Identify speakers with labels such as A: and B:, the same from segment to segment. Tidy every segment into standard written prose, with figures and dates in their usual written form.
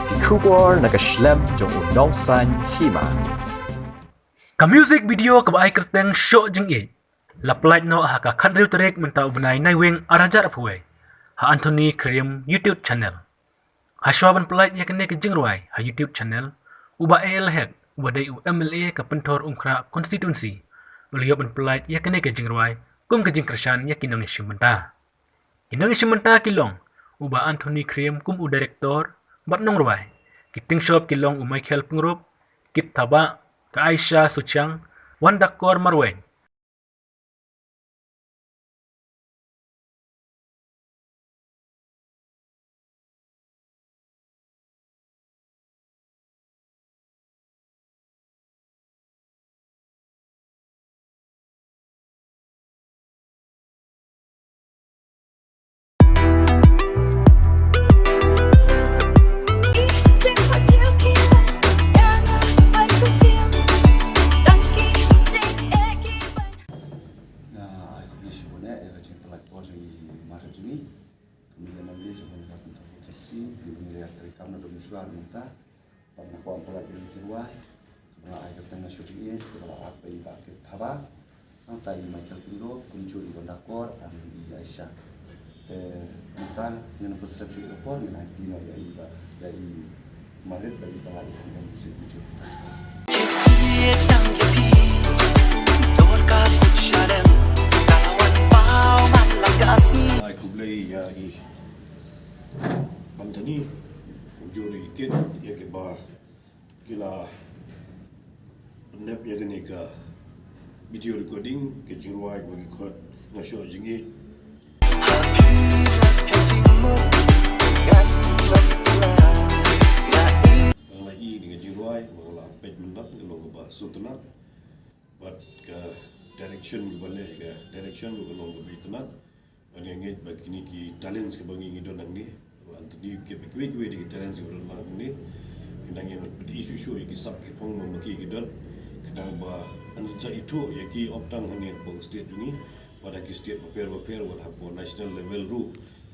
A: Kikubor nakaslem jong udongsan Hima.
B: Ka music video ka baay kerteng Shoh Jingieid. Laplait no ha ka khandriu terek menta ubnai naiwing arajar aphuai. Ha Anthony Khyriem YouTube channel. Ha Shoh ban plait yakne ke jingruai ha YouTube channel. Uba el hek wadai MLA ka pentor umkra constituency. Ulio ban plait yakne ke jingruai kum ke jingkrshan yakinang ishimenta. Inang ishimenta kilong uba Anthony Khyriem kum u director bat nong ruai. Kiting shop kilong umay khel pengrup kit taba ka Aisha Suchang wan dakor marwen.
C: Kemudian nanti cuma dapat sesi, kemudian terikam ada musuhan minta, pernah kau ampelat di Jingieid, kemudian air tengah Shoh Jingieid, kemudian apa iba kita thaba, nanti Michael Piro, kunci ibu dakor, dan Aisyah. Minta yang berserap sudah kapor, yang nanti ya iba dari Maret dari balai dengan musik video.
D: Bantani juri kit ya ke ba gila pendep ya gani ka video recording ke jingruai bagi khot nga Shoh Jingieid la i dengan jingruai la pet minat kalau ba suntunat but ke direction ke balik ke direction kalau ba bitanat ani ngit bagi ni ki talents ke bagi ngidon nang ni Anthony ke bekwe di talents ke bron ni kinang yang isu-isu ki sap ki pong mamaki ki don kadang ba anja itu ya ki optang hani ba state ni pada ki state paper wala hapo national level ru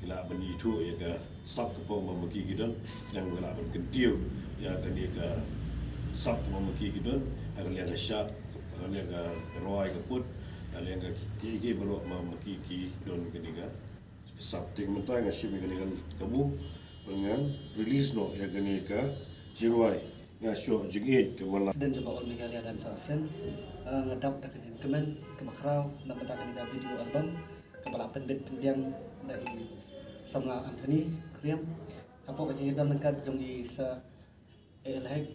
D: ila ban itu ya ga sap ke pong mamaki ki don kadang wala ban kentiu ya kan dia ga sap mamaki ki don agal ya ga shot agal ya ga roi ke put agal ya ga ki bro mamaki ki don keniga Sabtu mentah ngasih mengenikan kamu dengan release no ya gani ka Jingruai nga Shoh Jingieid ke wala
E: dan juga orang Megalia dan Sarsen ngedap tak kemen ke makrau dan mentakan di video album kepala pendek pendiam dari sama Anthony Khyriem apa kasih dan mengkat jongi sa elhek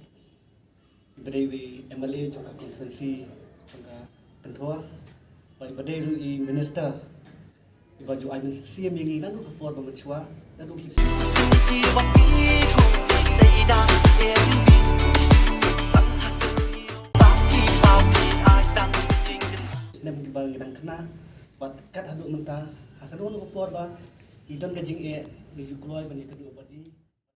E: berdiri MLA juga konferensi juga pentua baik berdiri minister baju Aiman siam yang ini lalu kepuar bermencuah lalu kita sedang kibal gedang kena buat kat haduk mentah akan orang kepuar bah idon ke Jingieid menuju keluar banyak kedua badi